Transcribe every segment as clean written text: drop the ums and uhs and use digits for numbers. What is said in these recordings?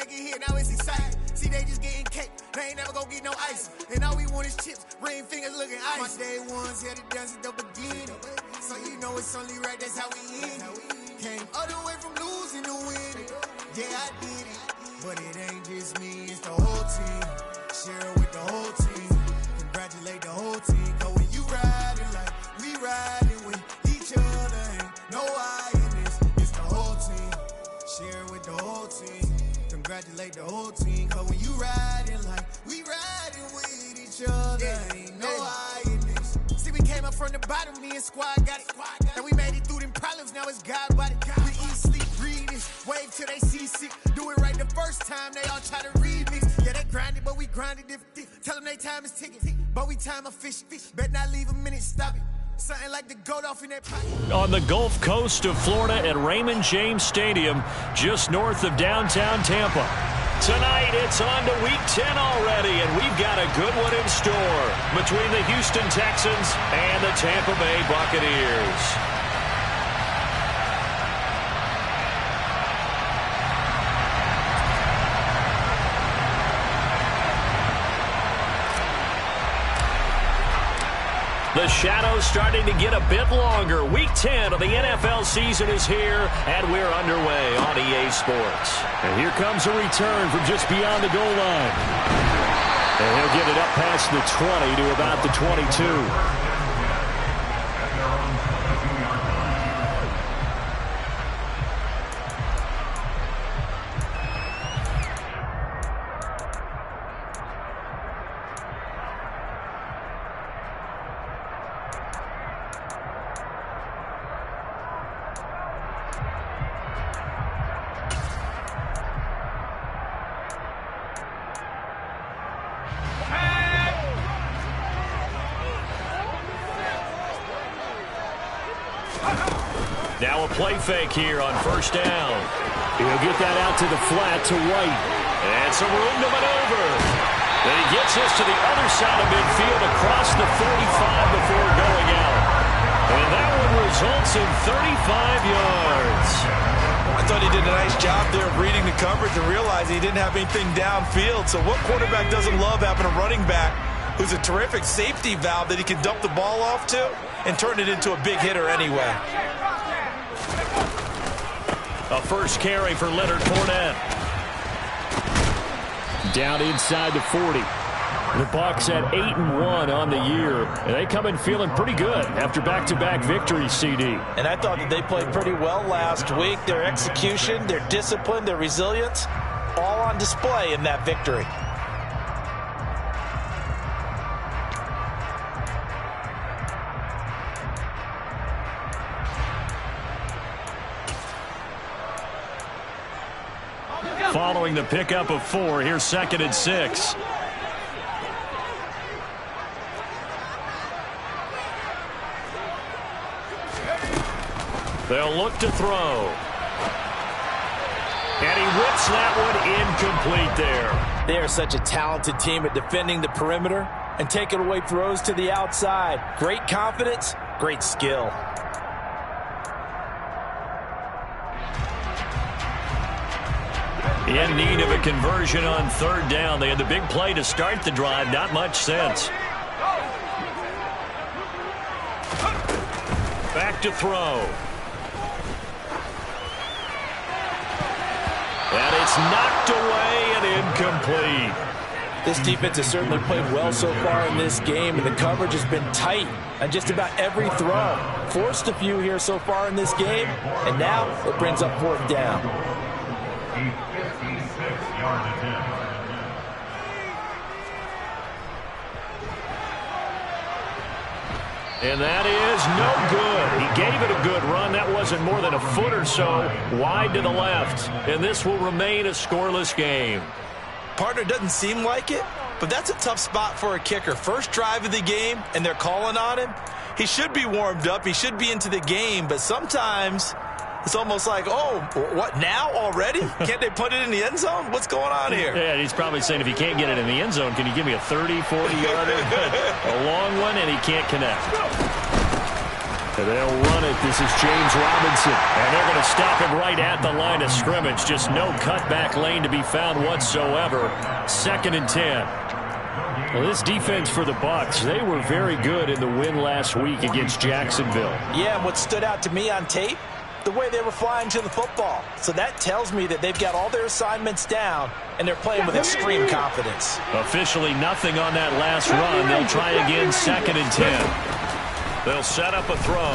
make it hit, now it's exciting. See, they just getting cake, they ain't never gonna get no ice. And all we want is chips, ring fingers looking ice. My day ones here to dance at the beginning. So you know it's only right, that's how we end it. Came all the way from losing to winning. Yeah, I did it. But it ain't just me, it's the whole team. Share it with the whole team. Congratulate the whole team. Cause when you riding like we riding with each other, ain't no I in this. It's the whole team. Share it with the whole team. Congratulate the whole team. Cause when you riding like we riding with each other, ain't no I in this. See, we came up from the bottom, me and squad got it. And we made it through them problems, now it's God body. We eat, sleep, breathe this. Wave till they see sick. Do it right the first time, they all try to remix. Yeah, they grinded, but we grinded different. Tell them they time is ticking, but we time a fish. Bet not leave a minute, stop it. Something like the goat off in that pocket. On the Gulf Coast of Florida at Raymond James Stadium, just north of downtown Tampa. Tonight, it's on to Week 10 already, and we've got a good one in store between the Houston Texans and the Tampa Bay Buccaneers. The shadow's starting to get a bit longer. Week 10 of the NFL season is here, and we're underway on EA Sports. And here comes a return from just beyond the goal line. And he'll get it up past the 20 to about the 22. Now a play fake here on first down. He'll get that out to the flat to White. And some room to maneuver. Then he gets this to the other side of midfield across the 35 before going out. And that one results in 35 yards. I thought he did a nice job there of reading the coverage and realizing he didn't have anything downfield. So what quarterback doesn't love having a running back who's a terrific safety valve that he can dump the ball off to and turn it into a big hitter anyway. A first carry for Leonard Fournette. Down inside the 40. The Bucs at 8-1 on the year. And they come in feeling pretty good after back-to-back victories, CD. And I thought that they played pretty well last week. Their execution, their discipline, their resilience, all on display in that victory. Following the pickup of 4, here's 2nd and 6. They'll look to throw. And he whips that one incomplete there. They are such a talented team at defending the perimeter and taking away throws to the outside. Great confidence, great skill. In need of a conversion on 3rd down. They had the big play to start the drive. Not much sense. Back to throw. And it's knocked away and incomplete. This defense has certainly played well so far in this game, and the coverage has been tight on just about every throw. Forced a few here so far in this game, and now it brings up 4th down. And that is no good. He gave it a good run. That wasn't more than a foot or so wide to the left. And this will remain a scoreless game. Partner, doesn't seem like it, but that's a tough spot for a kicker. First drive of the game, and they're calling on him. He should be warmed up. He should be into the game, but sometimes it's almost like, oh, what, now already? Can't they put it in the end zone? What's going on here? Yeah, he's probably saying, if you can't get it in the end zone, can you give me a 30, 40-yarder? A long one, and he can't connect. And they'll run it. This is James Robinson. And they're going to stop him right at the line of scrimmage. Just no cutback lane to be found whatsoever. 2nd and 10. Well, this defense for the Bucs, they were very good in the win last week against Jacksonville. Yeah, and what stood out to me on tape, the way they were flying to the football. So that tells me that they've got all their assignments down, and they're playing with extreme confidence. Officially nothing on that last run. They'll try again, 2nd and 10. They'll set up a throw.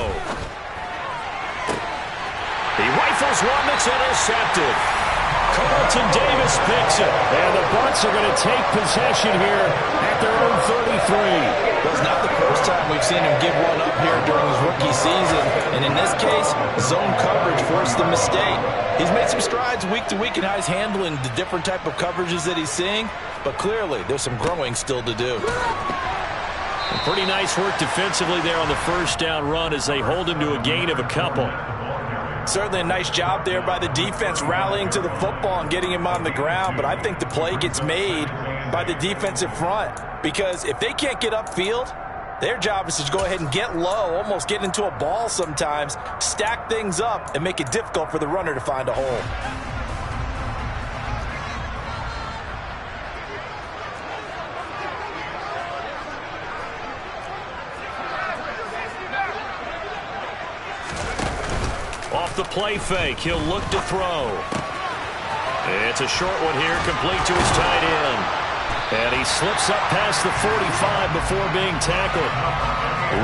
He rifles one that's intercepted. Carlton Davis picks it. And the Bucs are going to take possession here at their own 33. Well, it's not the first time we've seen him give one up here during his rookie season. And in this case, zone coverage forced the mistake. He's made some strides week to week in how he's handling the different type of coverages that he's seeing. But clearly, there's some growing still to do. Pretty nice work defensively there on the first down run as they hold him to a gain of a couple. Certainly a nice job there by the defense rallying to the football and getting him on the ground. But I think the play gets made by the defensive front. Because if they can't get upfield, their job is to go ahead and get low, almost get into a ball sometimes, stack things up, and make it difficult for the runner to find a hole. Off the play fake, he'll look to throw. It's a short one here, complete to his tight end. And he slips up past the 45 before being tackled.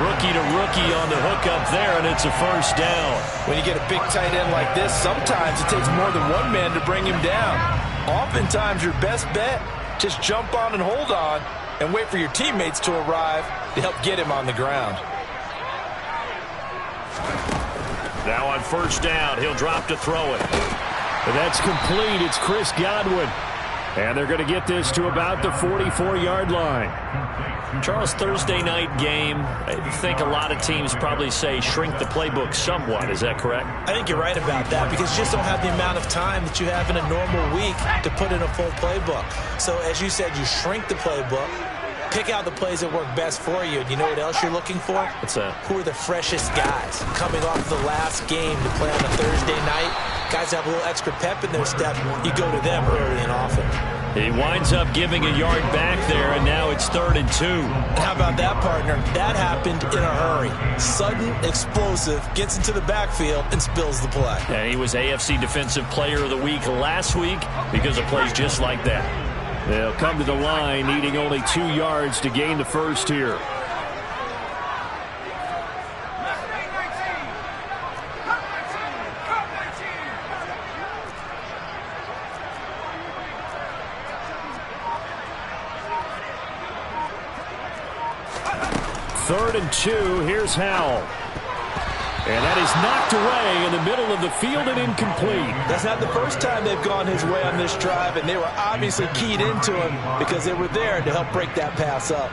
Rookie to rookie on the hook up there, and it's a first down. When you get a big tight end like this, sometimes it takes more than one man to bring him down. Oftentimes, your best bet, just jump on and hold on and wait for your teammates to arrive to help get him on the ground. Now on first down, he'll drop to throw it. And that's complete. It's Chris Godwin. And they're going to get this to about the 44-yard line. Charles, Thursday night game, I think a lot of teams probably say shrink the playbook somewhat. Is that correct? I think you're right about that because you just don't have the amount of time that you have in a normal week to put in a full playbook. So as you said, you shrink the playbook, pick out the plays that work best for you. And you know what else you're looking for? What's that? Who are the freshest guys coming off the last game to play on a Thursday night? Guys have a little extra pep in their step. You go to them early and often. He winds up giving a yard back there, and now it's 3rd and 2. How about that, partner? That happened in a hurry. Sudden, explosive, gets into the backfield, and spills the play. And he was AFC Defensive Player of the Week last week because of plays just like that. They'll come to the line needing only 2 yards to gain the first here. Third and 2, here's Howell. And that is knocked away in the middle of the field and incomplete. That's not the first time they've gone his way on this drive, and they were obviously keyed into him because they were there to help break that pass up.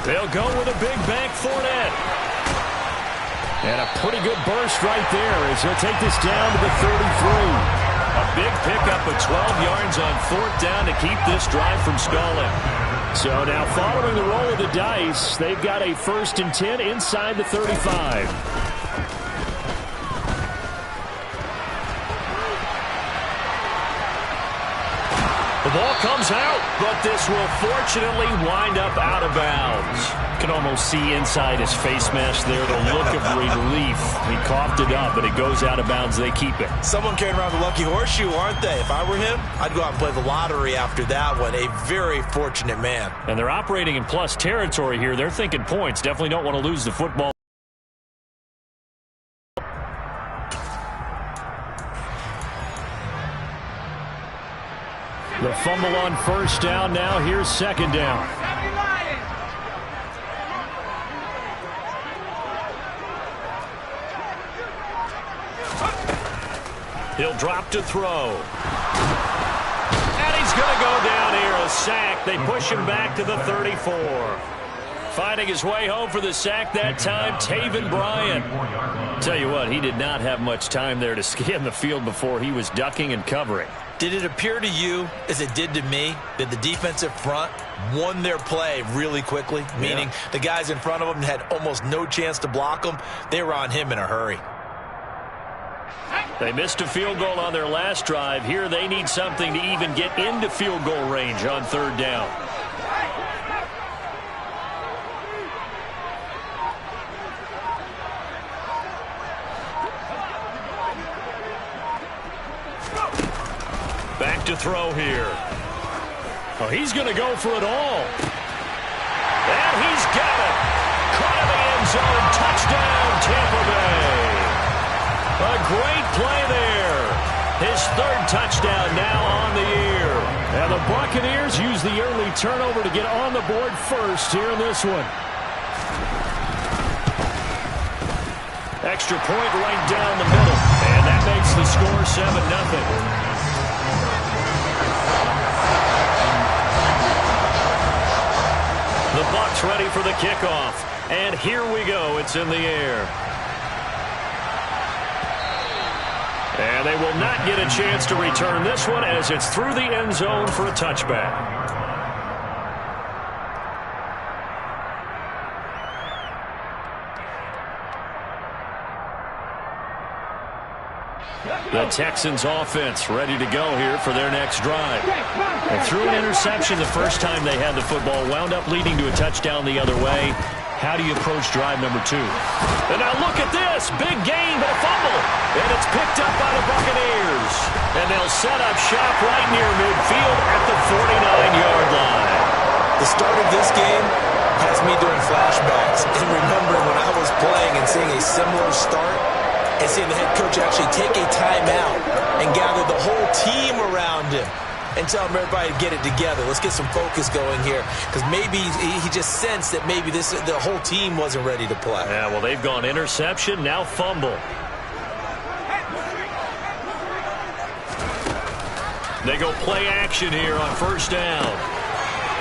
They'll go with a big bank Fournette. And a pretty good burst right there as he'll take this down to the 33. A big pickup of 12 yards on 4th down to keep this drive from stalling. So now following the roll of the dice, they've got a 1st and 10 inside the 35. The ball comes out, but this will fortunately wind up out of bounds. You can almost see inside his face mask there the look of relief. He coughed it up, but it goes out of bounds. They keep it. Someone carrying around the lucky horseshoe, aren't they? If I were him, I'd go out and play the lottery after that one. A very fortunate man. And they're operating in plus territory here. They're thinking points. Definitely don't want to lose the football. The fumble on first down. Now here's 2nd down. He'll drop to throw. And he's going to go down here, a sack. They push him back to the 34. Finding his way home for the sack that time, Taven Bryan. Tell you what, he did not have much time there to scan the field before he was ducking and covering. Did it appear to you, as it did to me, that the defensive front won their play really quickly? Meaning the guys in front of them had almost no chance to block him. They were on him in a hurry. They missed a field goal on their last drive. Here they need something to even get into field goal range on third down. Back to throw here. Oh, he's going to go for it all. And he's got it. Caught in the end zone. Touchdown, Tampa Bay. A great play there. His third touchdown now on the year. And the Buccaneers use the early turnover to get on the board first here in this one. Extra point right down the middle. And that makes the score 7-0. The Bucs ready for the kickoff. And here we go. It's in the air. And they will not get a chance to return this one as it's through the end zone for a touchback. The Texans offense ready to go here for their next drive. They threw an interception the first time they had the football, wound up leading to a touchdown the other way. How do you approach drive number 2? And now look at this. Big gain, but a fumble. And it's picked up by the Buccaneers. And they'll set up shop right near midfield at the 49-yard line. The start of this game has me doing flashbacks and remembering when I was playing and seeing a similar start and seeing the head coach actually take a timeout and gather the whole team around him and tell him everybody to get it together. Let's get some focus going here, because maybe he just sensed that maybe the whole team wasn't ready to play. Yeah, well, they've gone interception, now fumble. They go play action here on first down.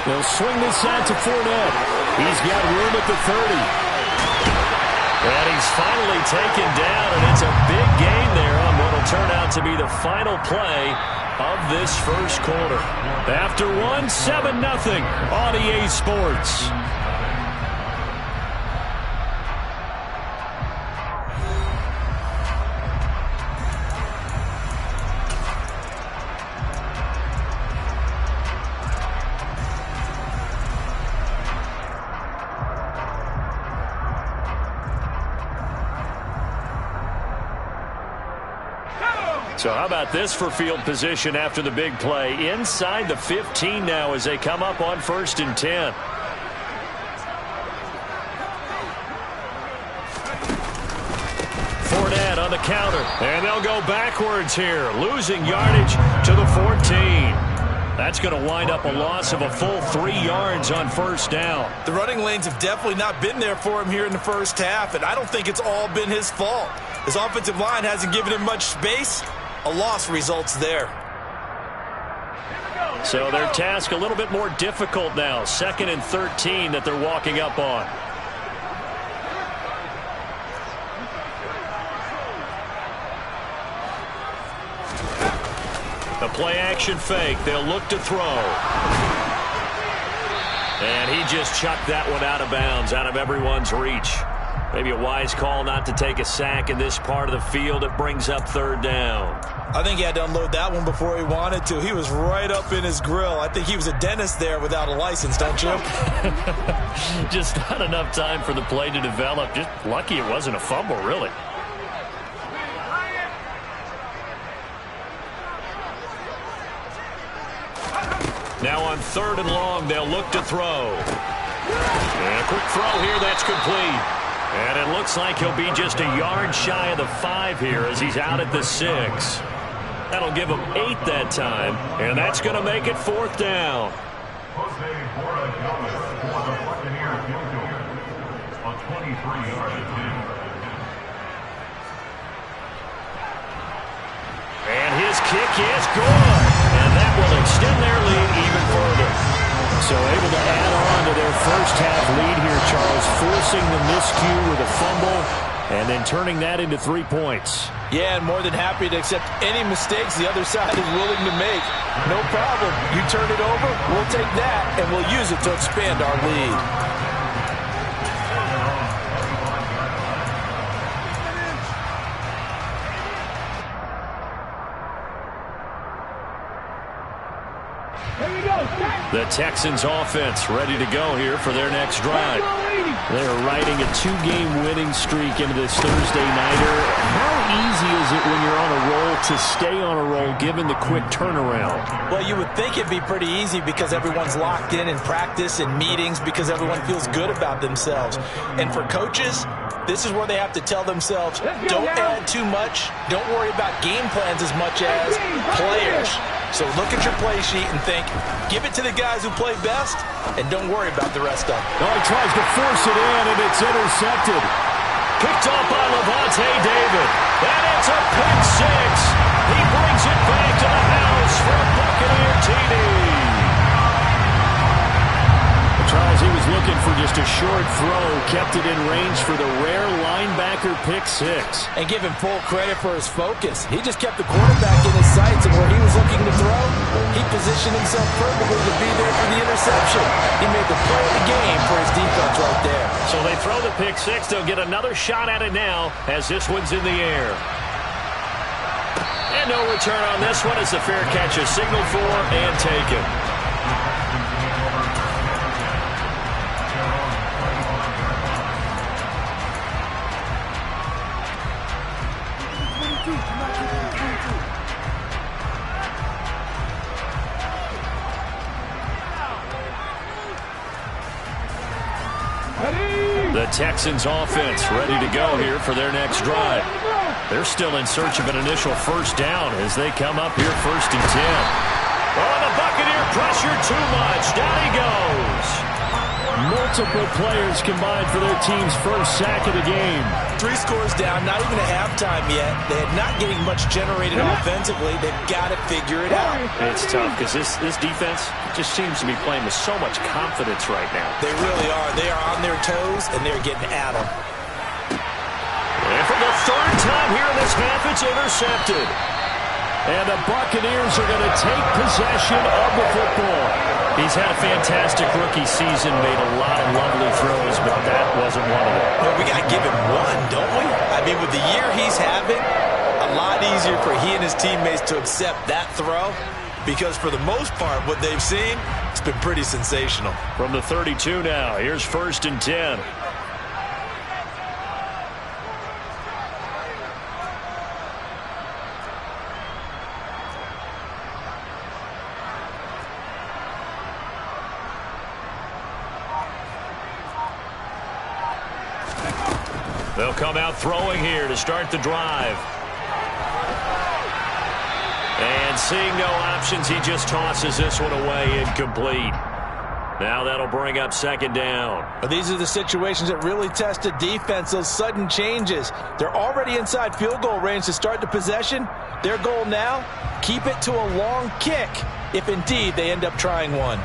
They'll swing this out to Fournette. He's got room at the 30. And he's finally taken down, and it's a big gain there on what will turn out to be the final play of this first quarter. After one, 7-0 on EA Sports. So how about this for field position after the big play? Inside the 15 now as they come up on 1st and 10. Fournette on the counter. And they'll go backwards here, losing yardage to the 14. That's going to wind up a loss of a full 3 yards on first down. The running lanes have definitely not been there for him here in the first half, and I don't think it's all been his fault. His offensive line hasn't given him much space. A loss results there. So their task a little bit more difficult now. 2nd and 13 that they're walking up on. A play action fake. They'll look to throw. And he just chucked that one out of bounds, out of everyone's reach. Maybe a wise call not to take a sack in this part of the field. It brings up 3rd down. I think he had to unload that one before he wanted to. He was right up in his grill. I think he was a dentist there without a license, don't you? Just not enough time for the play to develop. Just lucky it wasn't a fumble, really. Now on 3rd and long, they'll look to throw. And a quick throw here, that's complete. And it looks like he'll be just a yard shy of the 5 here as he's out at the 6. That'll give him 8 that time, and that's going to make it 4th down. And his kick is good. And that will extend their lead even further. So able to add on to their first half lead here, Charles, forcing the miscue with a fumble and then turning that into 3 points. Yeah, and more than happy to accept any mistakes the other side is willing to make. No problem. You turn it over, we'll take that, and we'll use it to expand our lead. The Texans offense ready to go here for their next drive. They're riding a 2-game winning streak into this Thursday nighter. How easy is it when you're on a roll to stay on a roll given the quick turnaround? Well, you would think it'd be pretty easy because everyone's locked in practice and meetings because everyone feels good about themselves. And for coaches, this is where they have to tell themselves, don't add too much, don't worry about game plans as much as players. So look at your play sheet and think, give it to the guys who play best, and don't worry about the rest of them. Oh, he tries to force it in, and it's intercepted. Picked off by Lavonte David. And it's a pick six. He brings it back to the house for a Buccaneer TD. Charles, he was looking for just a short throw, kept it in range for the rare linebacker pick six. And give him full credit for his focus. He just kept the quarterback in his sights, and where he was looking to throw, he positioned himself perfectly to be there for the interception. He made the play of the game for his defense right there. So they throw the pick six. They'll get another shot at it now as this one's in the air. And no return on this one. It's a fair catch, a signal for and taken. The Texans offense ready to go here for their next drive. They're still in search of an initial first down as they come up here 1st and 10. Oh, the Buccaneer pressure too much. Down he goes. Multiple players combined for their team's first sack of the game. 3 scores down, not even at halftime yet. They are not getting much generated offensively. They've got to figure it out. It's tough because this defense just seems to be playing with so much confidence right now. They really are. They are on their toes, and they're getting at them. And for the 3rd time here in this half, it's intercepted. And the Buccaneers are going to take possession of the football. He's had a fantastic rookie season, made a lot of lovely throws, but that wasn't one of them. Well, we got to give him one, don't we? I mean, with the year he's having, a lot easier for he and his teammates to accept that throw because for the most part, what they've seen, it's been pretty sensational. From the 32 now, here's 1st and 10. They'll come out throwing here to start the drive. And seeing no options, he just tosses this one away, incomplete. Now that'll bring up 2nd down. Well, these are the situations that really test a defense, those sudden changes. They're already inside field goal range to start the possession. Their goal now, keep it to a long kick, if indeed they end up trying one.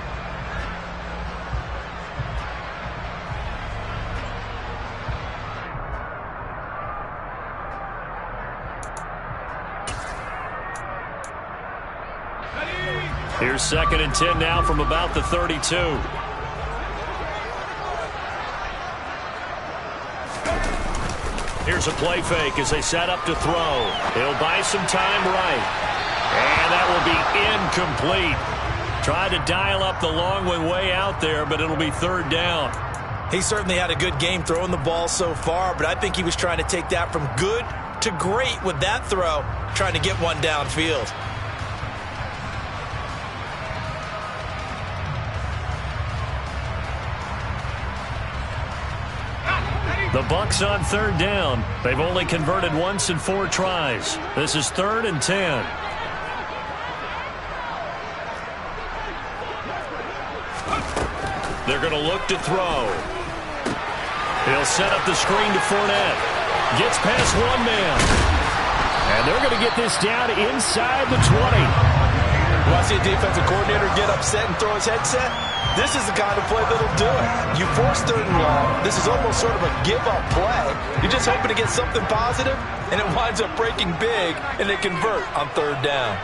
Here's 2nd and 10 now from about the 32. Here's a play fake as they set up to throw. He'll buy some time right. And that will be incomplete. Tried to dial up the long one way out there, but it'll be 3rd down. He certainly had a good game throwing the ball so far, but I think he was trying to take that from good to great with that throw, trying to get one downfield. The Bucs on 3rd down. They've only converted once in 4 tries. This is 3rd and 10. They're going to look to throw. He'll set up the screen to Fournette. Gets past one man. And they're going to get this down inside the 20. Want to see a defensive coordinator get upset and throw his headset? This is the kind of play that'll do it. You force 3rd and long. This is almost sort of a give-up play. You're just hoping to get something positive, and it winds up breaking big, and they convert on 3rd down.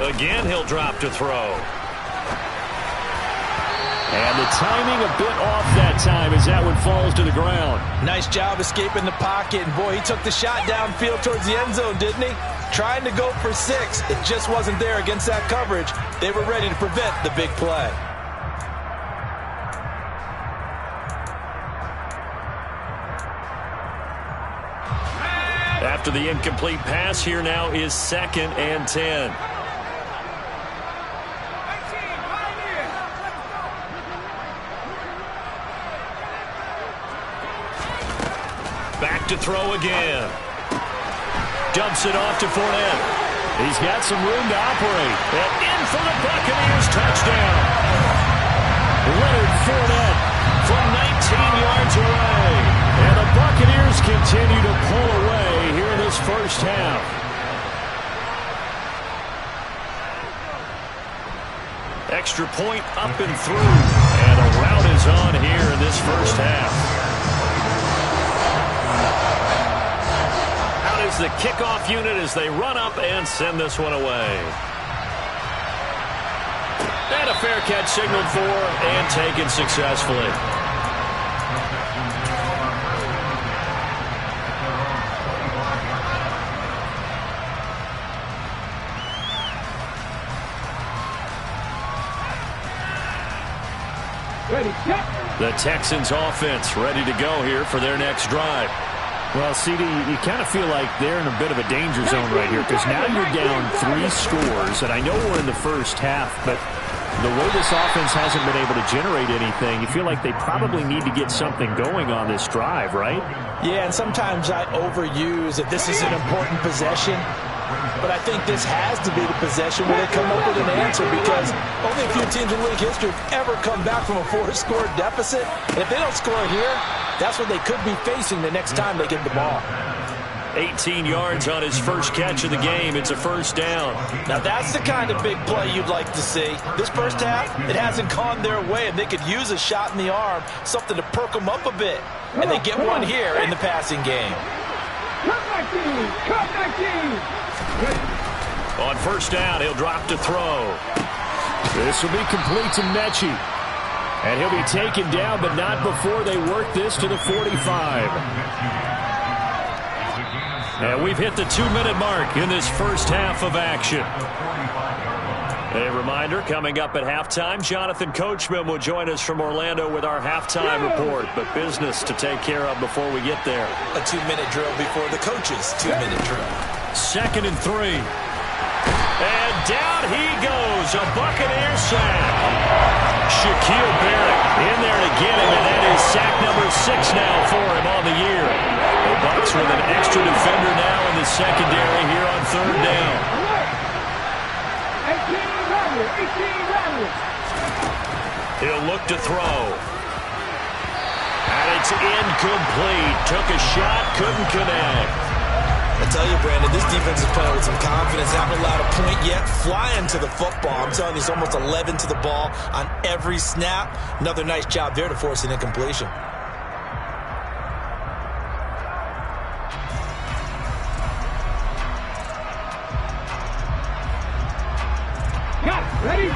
Again, he'll drop to throw. And the timing a bit off that time as that one falls to the ground. Nice job escaping the pocket. And, boy, he took the shot downfield towards the end zone, didn't he? Trying to go for 6. It just wasn't there against that coverage. They were ready to prevent the big play. After the incomplete pass, here now is 2nd and 10. Back to throw again. Dumps it off to Fournette. He's got some room to operate. And in for the Buccaneers touchdown. Leonard Fournette from 19 yards away. And the Buccaneers continue to pull away here in this first half. Extra point up and through. And a rout is on here in this first half. Out is the kickoff unit as they run up and send this one away. And a fair catch signaled for and taken successfully. The Texans offense ready to go here for their next drive. Well, CD, you kind of feel like they're in a bit of a danger zone right here because now you're down 3 scores, and I know we're in the first half, but the way this offense hasn't been able to generate anything, you feel like they probably need to get something going on this drive, right? Yeah, and sometimes I overuse that this is an important possession. But I think this has to be the possession where they come up with an answer because only a few teams in league history have ever come back from a 4-score deficit. And if they don't score here, that's what they could be facing the next time they get the ball. 18 yards on his first catch of the game. It's a first down. Now that's the kind of big play you'd like to see. This first half, it hasn't gone their way, and they could use a shot in the arm, something to perk them up a bit. And they get one here in the passing game. On first down, he'll drop to throw. This will be complete to Mechie. And he'll be taken down, but not before they work this to the 45. And we've hit the 2-minute mark in this first half of action. A reminder, coming up at halftime, Jonathan Coachman will join us from Orlando with our halftime report. But business to take care of before we get there. A 2-minute drill before the coach's 2-minute drill. 2nd and 3. And down he goes. A Buccaneer sack. Shaquille Barrett in there to get him, and that is sack number 6 now for him on the year. The Bucs with an extra defender now in the secondary here on 3rd down. He'll look to throw. And it's incomplete. Took a shot, couldn't connect. I tell you, Brandon, this defense is playing with some confidence. Haven't allowed a point yet. Flying to the football. I'm telling you, it's almost 11 to the ball on every snap. Another nice job there to force an incompletion. Got it. Ready?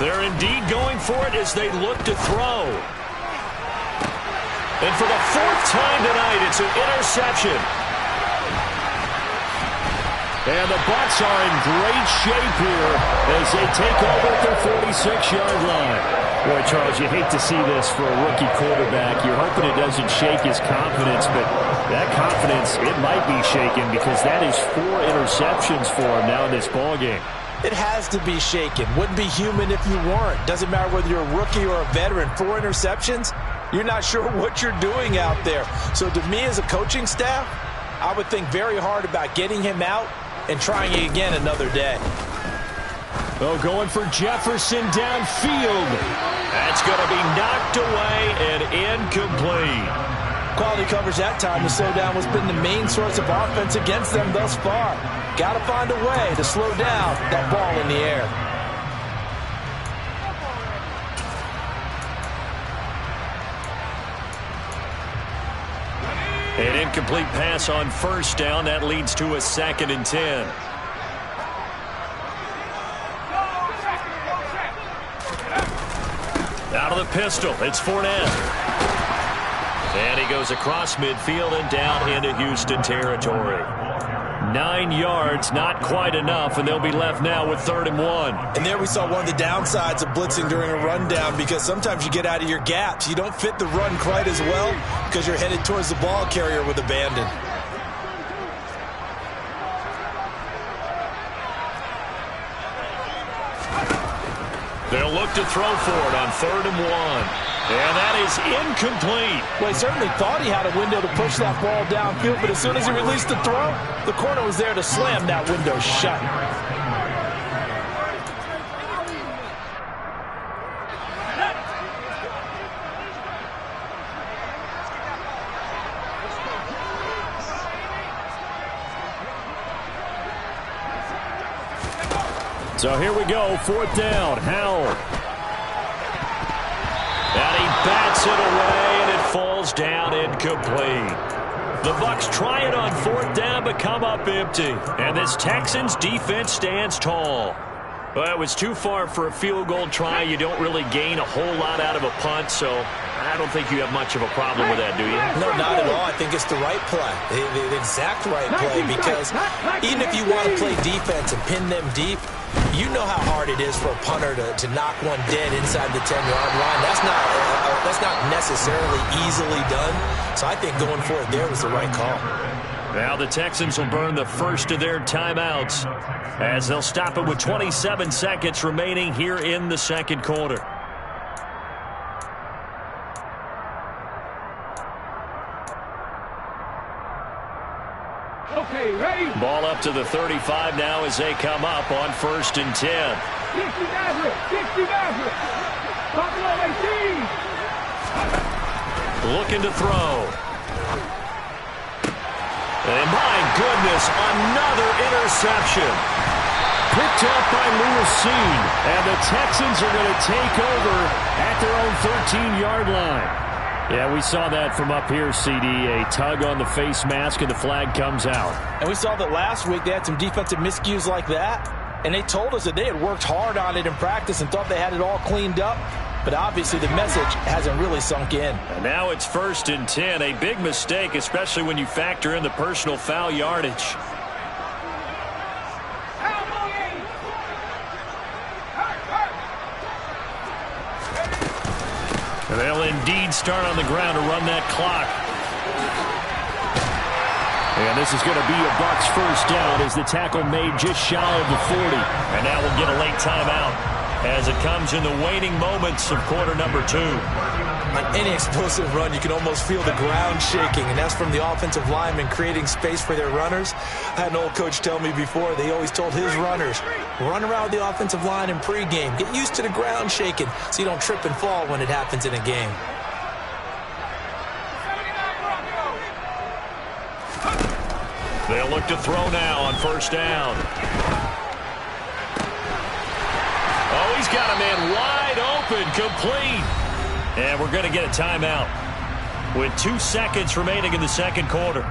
They're indeed going for it as they look to throw. And for the 4th time tonight, it's an interception. And the Bucs are in great shape here as they take over at their 46-yard line. Boy, Charles, you hate to see this for a rookie quarterback. You're hoping it doesn't shake his confidence, but that confidence, it might be shaken because that is 4 interceptions for him now in this ballgame. It has to be shaken. Wouldn't be human if you weren't. Doesn't matter whether you're a rookie or a veteran. 4 interceptions, you're not sure what you're doing out there. So to me as a coaching staff, I would think very hard about getting him out and trying it again another day. Oh, going for Jefferson downfield. That's going to be knocked away and incomplete. Quality coverage that time to slow down what's been the main source of offense against them thus far. Got to find a way to slow down that ball in the air. An incomplete pass on first down. That leads to a 2nd and 10. Out of the pistol, it's Fournette. And he goes across midfield and down into Houston territory. 9 yards, not quite enough, and they'll be left now with 3rd and 1. And there we saw one of the downsides of blitzing during a rundown, because sometimes you get out of your gaps. You don't fit the run quite as well because you're headed towards the ball carrier with abandon. They'll look to throw for it on 3rd and 1. And that is incomplete. Well, he certainly thought he had a window to push that ball downfield, but as soon as he released the throw, the corner was there to slam that window shut. So here we go, 4th down, Howell. And he bats it away, and it falls down incomplete. The Bucs try it on 4th down, but come up empty. And this Texans defense stands tall. Well, it was too far for a field goal try. You don't really gain a whole lot out of a punt, so I don't think you have much of a problem with that, do you? No, not at all. I think it's the right play, the exact right play, because even if you want to play defense and pin them deep, you know how hard it is for a punter to knock one dead inside the 10-yard line. That's not necessarily easily done. So I think going for it there was the right call. Now the Texans will burn the first of their timeouts as they'll stop it with 27 seconds remaining here in the 2nd quarter. Okay, ready? Ball up to the 35 now as they come up on 1st and 10. 60 Maverick, 60 Maverick. Buffalo 18. Looking to throw. And my goodness, another interception. Picked up by Lewis Cine. And the Texans are going to take over at their own 13-yard line. Yeah, we saw that from up here, CD. A tug on the face mask, and the flag comes out. And we saw that last week they had some defensive miscues like that. And they told us that they had worked hard on it in practice and thought they had it all cleaned up. But obviously the message hasn't really sunk in. And now it's 1st and 10. A big mistake, especially when you factor in the personal foul yardage. They'll indeed start on the ground to run that clock. And this is going to be a Bucs first down as the tackle made just shy of the 40. And now we'll get a late timeout as it comes in the waning moments of quarter number 2. On any explosive run, you can almost feel the ground shaking, and that's from the offensive linemen creating space for their runners. I had an old coach tell me before, they always told his runners, run around the offensive line in pregame. Get used to the ground shaking so you don't trip and fall when it happens in a game. They'll look to throw now on 1st down. Oh, he's got a man wide open, complete. And we're going to get a timeout with 2 seconds remaining in the 2nd quarter.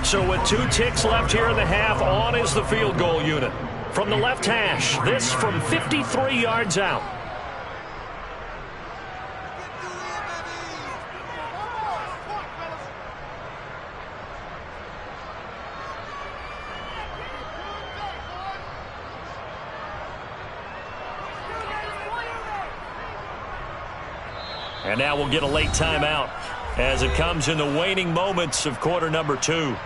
So with 2 ticks left here in the half, on is the field goal unit. From the left hash, this from 53 yards out. And now we'll get a late timeout as it comes in the waning moments of quarter number 2.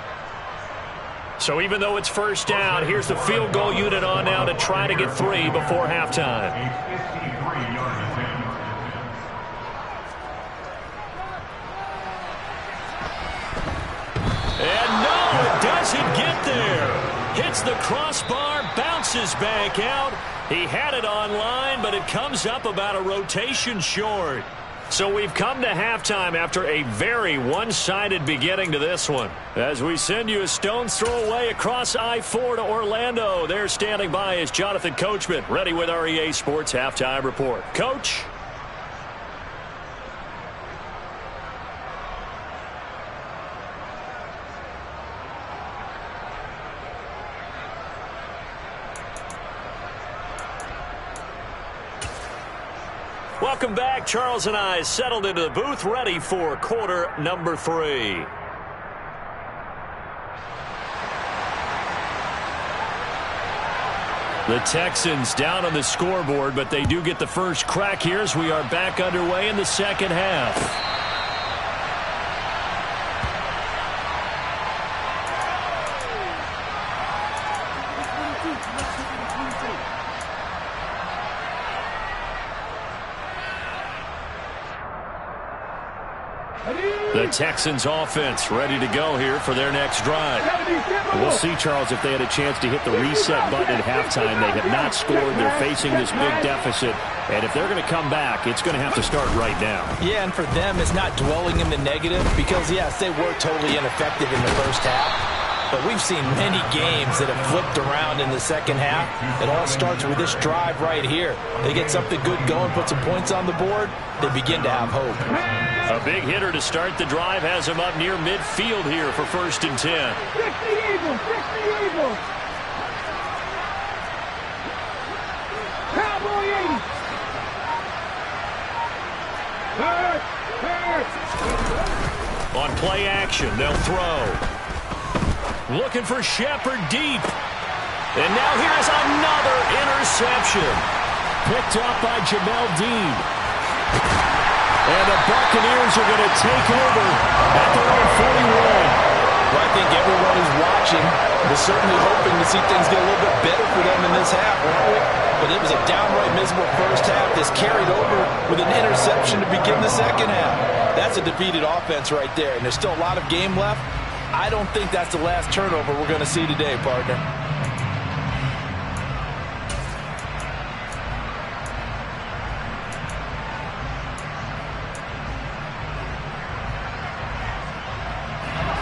So even though it's 1st down, here's the field goal unit on now to try to get 3 before halftime. And no, it doesn't get there. Hits the crossbar, bounces back out. He had it on line, but it comes up about a rotation short. So we've come to halftime after a very one-sided beginning to this one. As we send you a stone's throw away across I-4 to Orlando. There standing by is Jonathan Coachman, ready with our EA Sports Halftime Report. Coach? Welcome back. Charles and I settled into the booth, ready for quarter number 3. The Texans down on the scoreboard, but they do get the first crack here as we are back underway in the second half. The Texans offense ready to go here for their next drive. We'll see, Charles, if they had a chance to hit the reset button at halftime. They have not scored. They're facing this big deficit. And if they're going to come back, it's going to have to start right now. Yeah, and for them, it's not dwelling in the negative because, yes, they were totally ineffective in the first half. But we've seen many games that have flipped around in the second half. It all starts with this drive right here. They get something good going, put some points on the board, they begin to have hope. A big hitter to start the drive has him up near midfield here for 1st and 10. 60 Eagles, 60 Eagles. Cowboy 80. Third. On play action, they'll throw. Looking for Shepard deep. And now here's another interception. Picked up by Jamel Dean. And the Buccaneers are going to take over at their own 41. Well, I think everyone who's watching is certainly hoping to see things get a little bit better for them in this half, aren't we? But it was a downright miserable first half that's carried over with an interception to begin the second half. That's a defeated offense right there, and there's still a lot of game left. I don't think that's the last turnover we're going to see today, partner.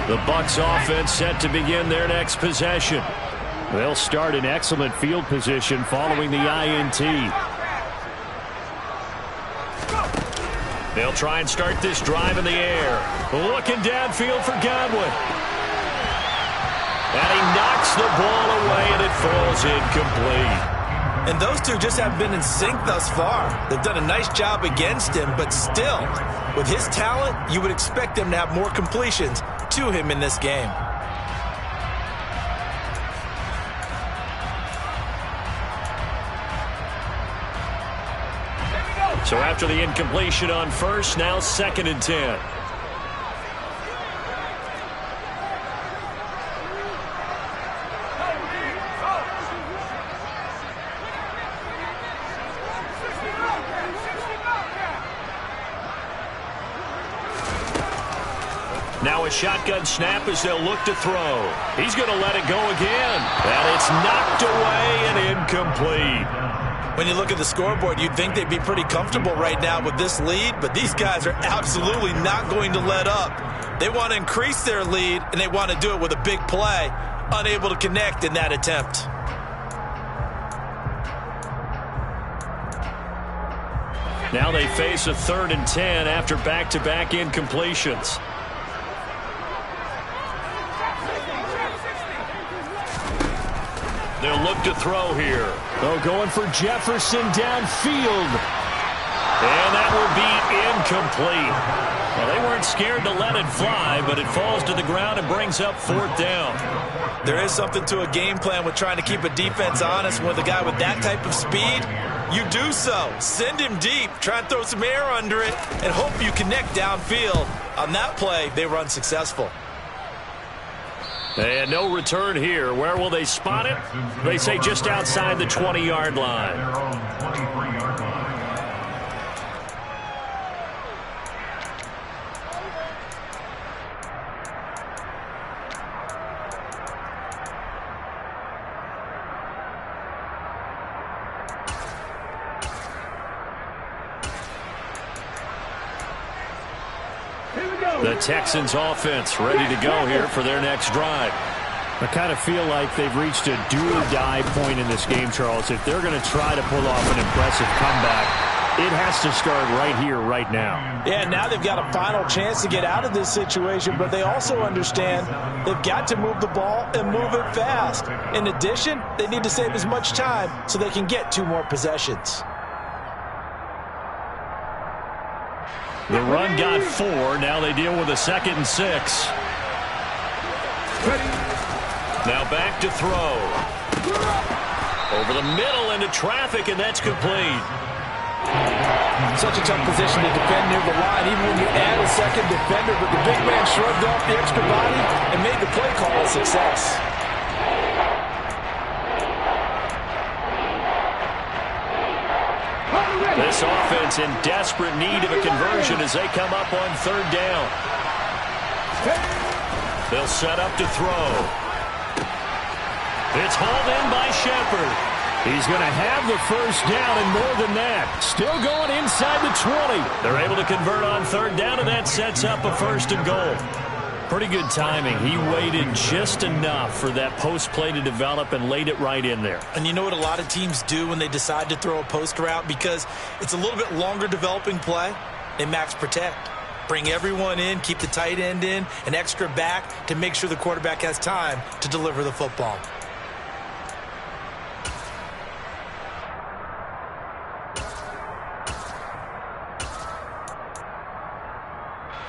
The Bucs offense set to begin their next possession. They'll start in excellent field position following the INT. They'll try and start this drive in the air. Looking downfield for Godwin. And he knocks the ball away, and it falls incomplete. And those two just haven't been in sync thus far. They've done a nice job against him, but still, with his talent, you would expect them to have more completions to him in this game. So after the incompletion on first, now 2nd and 10. Now a shotgun snap as they'll look to throw. He's going to let it go again. And it's knocked away and incomplete. When you look at the scoreboard, you'd think they'd be pretty comfortable right now with this lead, but these guys are absolutely not going to let up. They want to increase their lead, and they want to do it with a big play. Unable to connect in that attempt. Now they face a 3rd and 10 after back-to-back incompletions. They'll look to throw here. Oh, going for Jefferson downfield. And that will be incomplete. Well, they weren't scared to let it fly, but it falls to the ground and brings up 4th down. There is something to a game plan with trying to keep a defense honest. With a guy with that type of speed, you do so. Send him deep, try and throw some air under it, and hope you connect downfield. On that play, they were unsuccessful. And no return here. Where will they spot it? They say just outside the 20-yard line. The Texans offense ready to go here for their next drive. I kind of feel like they've reached a do-or-die point in this game, Charles. If they're going to try to pull off an impressive comeback, it has to start right here, right now. Yeah, now they've got a final chance to get out of this situation, but they also understand they've got to move the ball and move it fast. In addition, they need to save as much time so they can get 2 more possessions. The run got 4. Now they deal with a 2nd and 6. Now back to throw. Over the middle into traffic, and that's complete. Such a tough position to defend near the line, even when you add a second defender, but the big man shrugged off the extra body and made the play call a success. This offense in desperate need of a conversion as they come up on 3rd down. They'll set up to throw. It's hauled in by Shepard. He's going to have the first down and more than that. Still going inside the 20. They're able to convert on 3rd down, and that sets up a 1st and goal. Pretty good timing. He waited just enough for that post play to develop and laid it right in there. And you know what a lot of teams do when they decide to throw a post route? Because it's a little bit longer developing play, they max protect. Bring everyone in, keep the tight end in, an extra back to make sure the quarterback has time to deliver the football.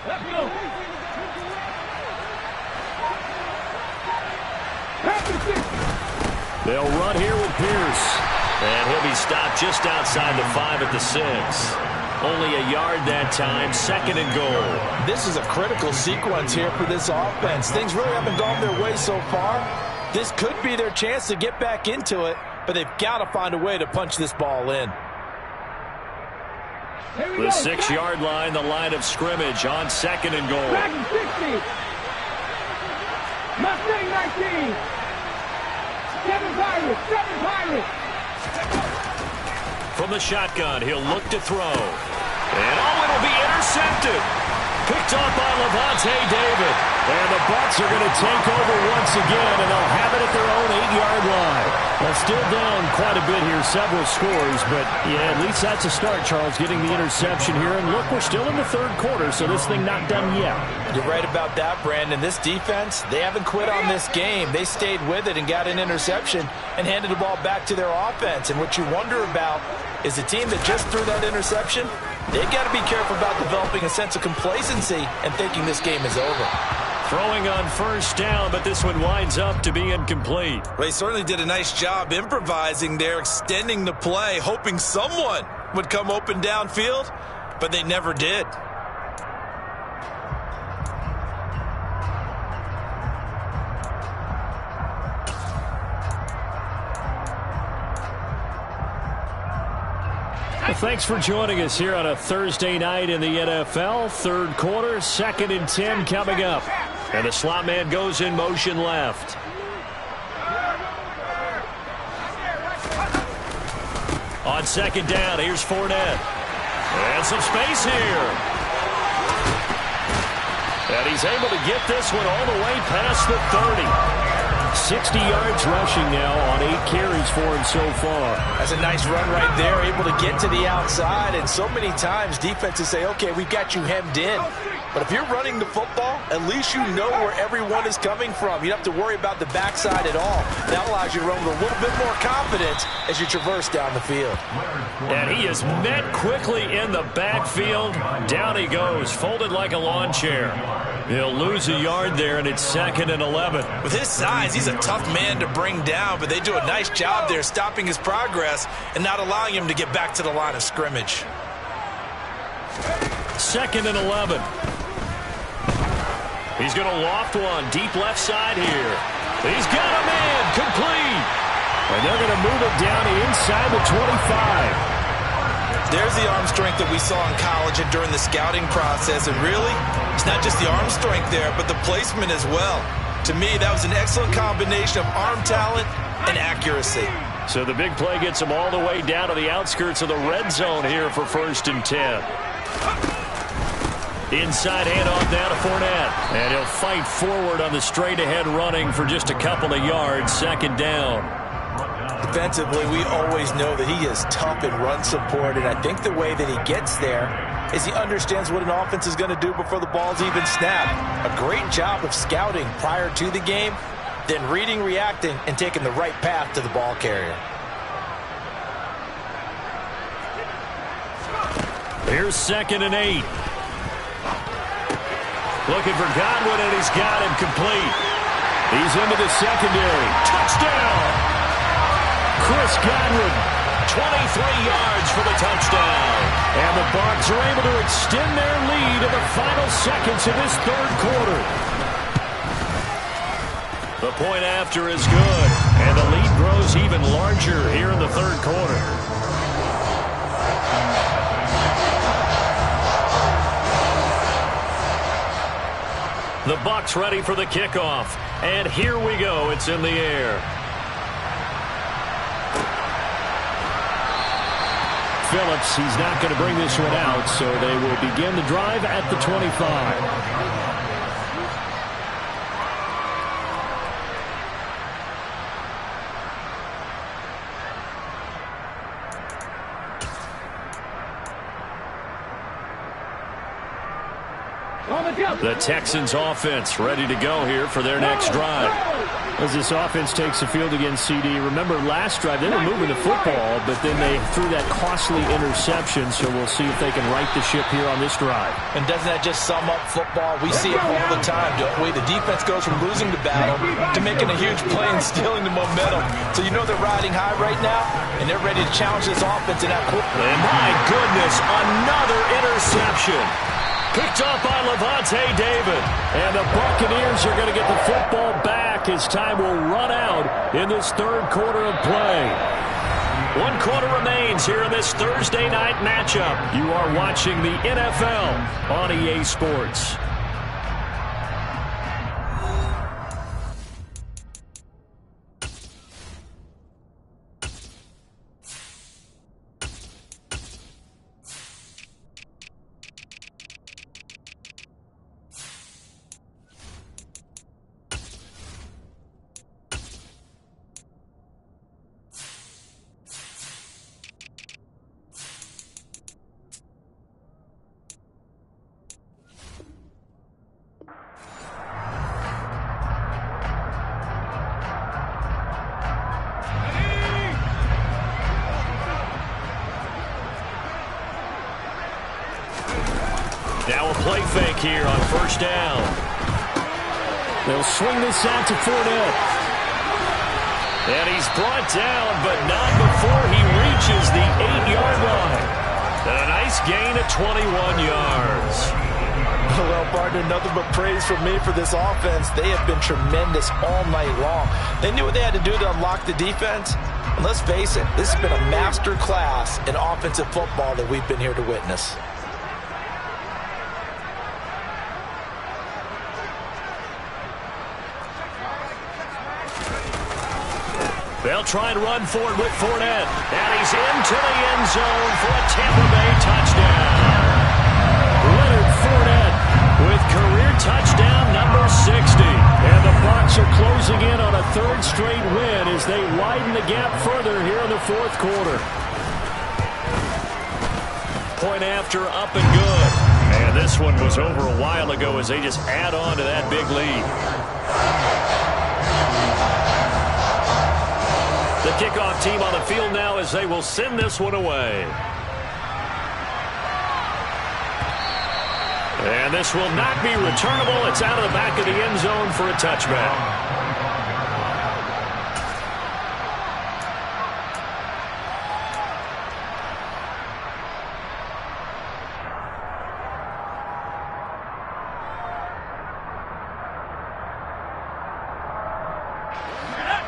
Let's go. They'll run here with Pierce. And he'll be stopped just outside the 5 at the 6. Only a yard that time, 2nd and goal. This is a critical sequence here for this offense. Things really haven't gone their way so far. This could be their chance to get back into it, but they've got to find a way to punch this ball in. The 6-yard line, the line of scrimmage on 2nd and goal. Back in 60. Mustang 19. 7 Pirates. From the shotgun, he'll look to throw. And it'll be intercepted. Picked off by Lavonte David. And the Bucs are going to take over once again, and they'll have it at their own 8-yard line. Well, still down quite a bit here, several scores, but yeah, at least that's a start, Charles, getting the interception here. And look, we're still in the 3rd quarter, so this thing not done yet. You're right about that, Brandon. This defense, they haven't quit on this game. They stayed with it and got an interception and handed the ball back to their offense. And what you wonder about is the team that just threw that interception, they've got to be careful about developing a sense of complacency and thinking this game is over. Throwing on 1st down, but this one winds up to be incomplete. Well, he certainly did a nice job improvising there, extending the play, hoping someone would come open downfield, but they never did. Well, thanks for joining us here on a Thursday night in the NFL. 3rd quarter, 2nd and 10 coming up. And the slot man goes in motion left. On 2nd down, here's Fournette. And some space here. And he's able to get this one all the way past the 30. 60 yards rushing now on 8 carries for him so far. That's a nice run right there, able to get to the outside. And so many times defenses say, okay, we've got you hemmed in. But if you're running the football, at least you know where everyone is coming from. You don't have to worry about the backside at all. That allows you to run with a little bit more confidence as you traverse down the field. And he is met quickly in the backfield. Down he goes, folded like a lawn chair. He'll lose a yard there, and it's 2nd and 11. With his size, he's a tough man to bring down, but they do a nice job there stopping his progress and not allowing him to get back to the line of scrimmage. 2nd and 11. He's going to loft one deep left side here. He's got a man complete. And they're going to move it down to inside the 25. There's the arm strength that we saw in college and during the scouting process. And really, it's not just the arm strength there, but the placement as well. To me, that was an excellent combination of arm talent and accuracy. So the big play gets him all the way down to the outskirts of the red zone here for 1st and 10. Inside handoff now to Fournette. And he'll fight forward on the straight-ahead running for just a couple of yards. Second down. Defensively, we always know that he is tough in run support, and I think the way that he gets there is he understands what an offense is going to do before the ball's even snapped. A great job of scouting prior to the game, then reading, reacting, and taking the right path to the ball carrier. Here's 2nd and 8. Looking for Godwin, and he's got him complete. He's into the secondary. Touchdown! Chris Godwin, 23 yards for the touchdown. And the Bucs are able to extend their lead in the final seconds of this third quarter. The point after is good, and the lead grows even larger here in the third quarter. The Bucs ready for the kickoff, and here we go. It's in the air. Phillips, he's not going to bring this one out, so they will begin the drive at the 25. The Texans offense ready to go here for their next drive. As this offense takes the field against CD, remember last drive they were moving the football, but then they threw that costly interception, so we'll see if they can right the ship here on this drive. And doesn't that just sum up football? We see it all the time, don't we? The defense goes from losing the battle to making a huge play and stealing the momentum. So you know they're riding high right now, and they're ready to challenge this offense in that quick. And my goodness, another interception. Picked up by Lavonte David. And the Buccaneers are going to get the football back as time will run out in this third quarter of play. 1 quarter remains here in this Thursday night matchup. You are watching the NFL on EA Sports. Now a play fake here on first down. They'll swing this out to Fournette. And he's brought down, but not before he reaches the 8-yard line. And a nice gain of 21 yards. Well, partner, nothing but praise from me for this offense. They have been tremendous all night long. They knew what they had to do to unlock the defense. And let's face it, this has been a master class in offensive football that we've been here to witness. They'll try and run for it with Fournette. And he's into the end zone for a Tampa Bay touchdown. Leonard Fournette with career touchdown number 60. And the Bucs are closing in on a third straight win as they widen the gap further here in the fourth quarter. Point after, up and good. And this one was over a while ago as they just add on to that big lead. The kickoff team on the field now as they will send this one away. And this will not be returnable. It's out of the back of the end zone for a touchback.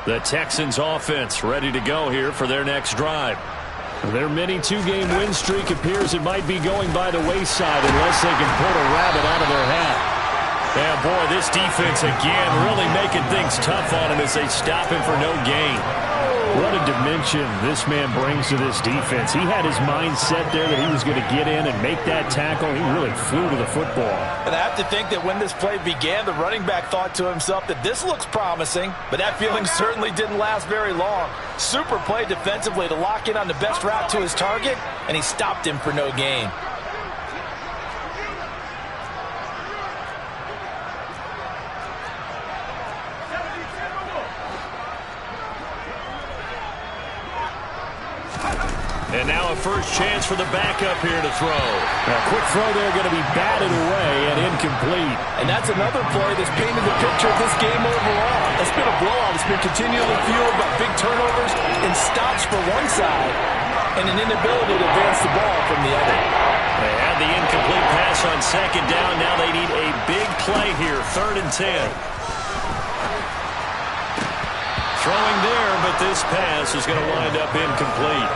The Texans offense ready to go here for their next drive. Their mini two-game win streak appears it might be going by the wayside unless they can pull a rabbit out of their hat. Yeah, boy, this defense again really making things tough on him as they stop him for no gain. What a dimension this man brings to this defense. He had his mind set there that he was going to get in and make that tackle. He really flew to the football. And I have to think that when this play began, the running back thought to himself that this looks promising, but that feeling certainly didn't last very long. Super play defensively to lock in on the best route to his target, and he stopped him for no gain. And now a first chance for the backup here to throw. A quick throw there going to be batted away and incomplete. And that's another play that's painted the picture of this game overall. It's been a blowout. It's been continually fueled by big turnovers and stops for one side and an inability to advance the ball from the other. They had the incomplete pass on second down. Now they need a big play here, 3rd and 10. Throwing there, but this pass is going to wind up incomplete.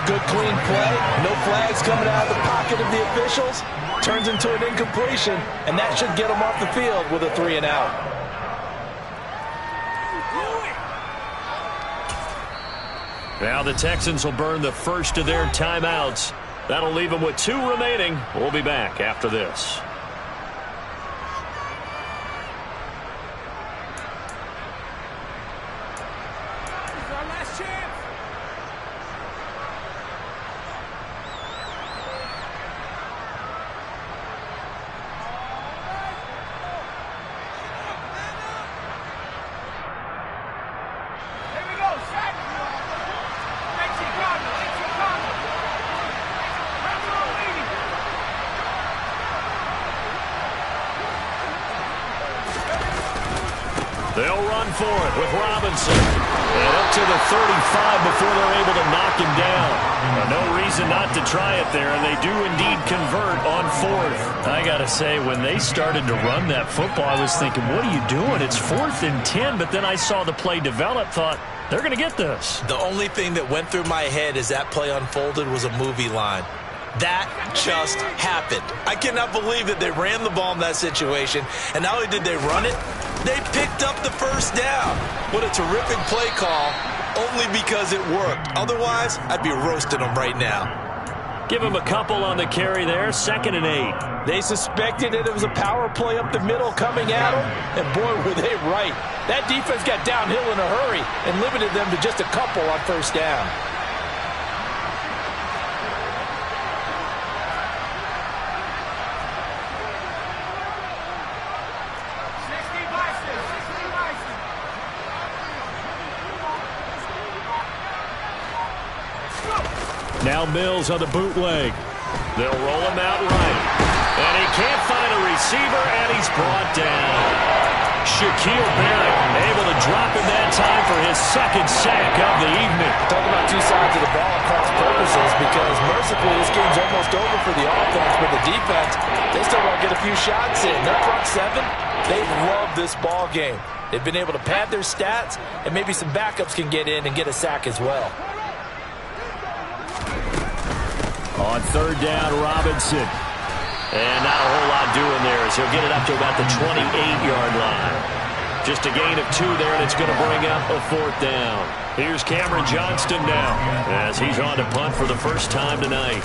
Good, clean play. No flags coming out of the pocket of the officials. Turns into an incompletion, and that should get them off the field with a 3-and-out. Now the Texans will burn the first of their timeouts. That'll leave them with 2 remaining. We'll be back after this. They'll run for it with Robinson. And up to the 35 before they're able to knock him down. No reason not to try it there, and they do indeed convert on 4th. I got to say, when they started to run that football, I was thinking, what are you doing? It's 4th and 10, but then I saw the play develop, thought, they're going to get this. The only thing that went through my head as that play unfolded was a movie line. That just happened. I cannot believe that they ran the ball in that situation, and not only did they run it, they picked up the first down. What a terrific play call, only because it worked. Otherwise, I'd be roasting them right now. Give him a couple on the carry there, 2nd and 8. They suspected that it was a power play up the middle coming at them, and boy, were they right. That defense got downhill in a hurry and limited them to just a couple on 1st down. Now Mills on the bootleg. They'll roll him out right. And he can't find a receiver, and he's brought down. Shaquille Barrett able to drop him that time for his 2nd sack of the evening. Talk about 2 sides of the ball at cross purposes, because mercifully this game's almost over for the offense, but the defense, they still want to get a few shots in. Their front 7, they love this ball game. They've been able to pad their stats, and maybe some backups can get in and get a sack as well. On 3rd down, Robinson. And not a whole lot doing there as he'll get it up to about the 28-yard line. Just a gain of 2 there, and it's going to bring up a 4th down. Here's Cameron Johnston now as he's on to punt for the first time tonight.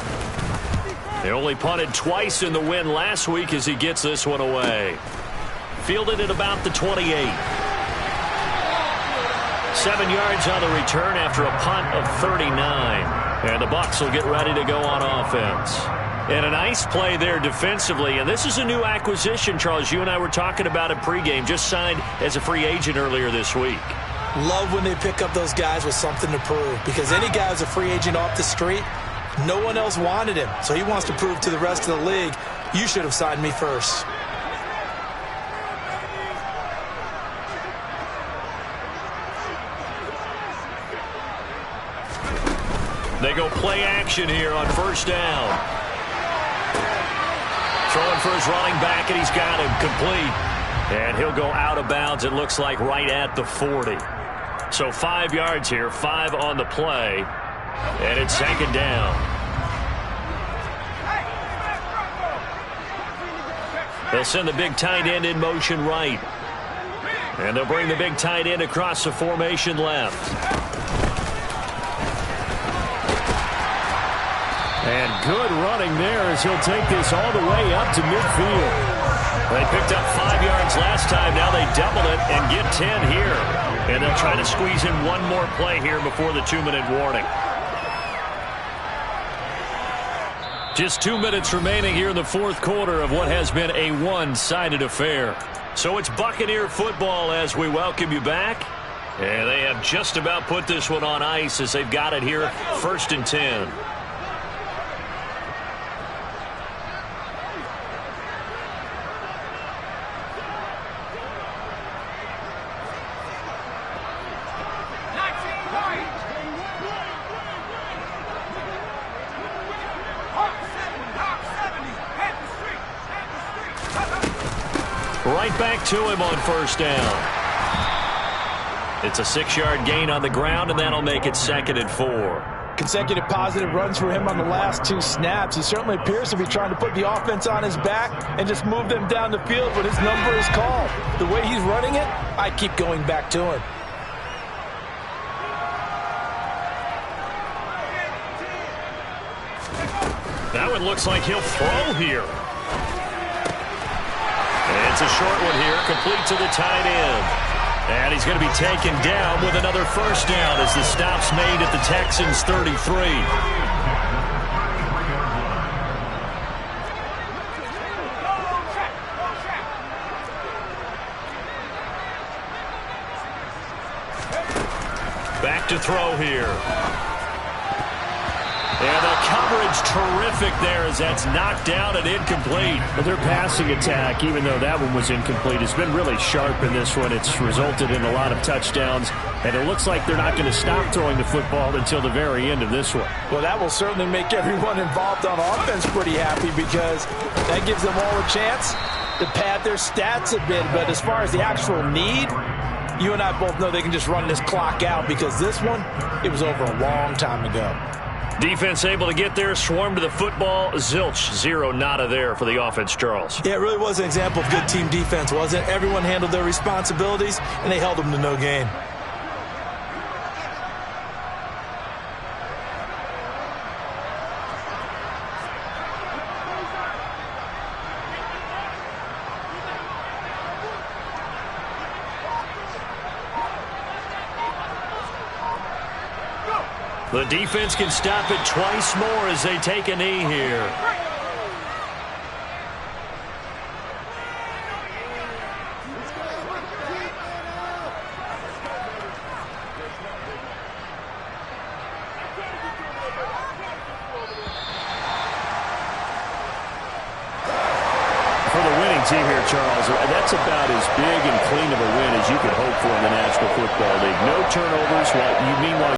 They only punted twice in the win last week as he gets this one away. Fielded at about the 28. 7 yards on the return after a punt of 39. And the Bucs will get ready to go on offense. And a nice play there defensively. And this is a new acquisition, Charles. You and I were talking about it pregame. Just signed as a free agent earlier this week. Love when they pick up those guys with something to prove. Because any guy who's a free agent off the street, no one else wanted him. So he wants to prove to the rest of the league, you should have signed me first. They go play action here on 1st down. Throwing for his running back, and he's got him complete. And he'll go out of bounds, it looks like, right at the 40. So 5 yards here, 5 on the play. And it's 2nd down. They'll send the big tight end in motion right. And they'll bring the big tight end across the formation left. And good running there as he'll take this all the way up to midfield. They picked up 5 yards last time. Now they double it and get 10 here. And they'll try to squeeze in one more play here before the 2-minute warning. Just 2 minutes remaining here in the fourth quarter of what has been a one-sided affair. So it's Buccaneer football as we welcome you back. And they have just about put this one on ice as they've got it here, 1st and 10. Right back to him on 1st down. It's a 6-yard gain on the ground, and that'll make it 2nd and 4. Consecutive positive runs for him on the last 2 snaps. He certainly appears to be trying to put the offense on his back and just move them down the field when his number is called. The way he's running it, I keep going back to him. That one looks like he'll throw here. It's a short one here, complete to the tight end. And he's going to be taken down with another 1st down as the stop's made at the Texans' 33. Back to throw here. And the coverage terrific there as that's knocked down and incomplete. But their passing attack, even though that one was incomplete, has been really sharp in this one. It's resulted in a lot of touchdowns, and it looks like they're not going to stop throwing the football until the very end of this one. Well, that will certainly make everyone involved on offense pretty happy because that gives them all a chance to pad their stats a bit. But as far as the actual need, you and I both know they can just run this clock out because this one, it was over a long time ago. Defense able to get there, swarm to the football. Zilch, 0, nada there for the offense, Charles. Yeah, it really was an example of good team defense, wasn't it? Everyone handled their responsibilities, and they held them to no gain. The defense can stop it twice more as they take a knee here. For the winning team here, Charles, that's about as big and clean of a win as you could hope for in the National Football League. No turnovers, meanwhile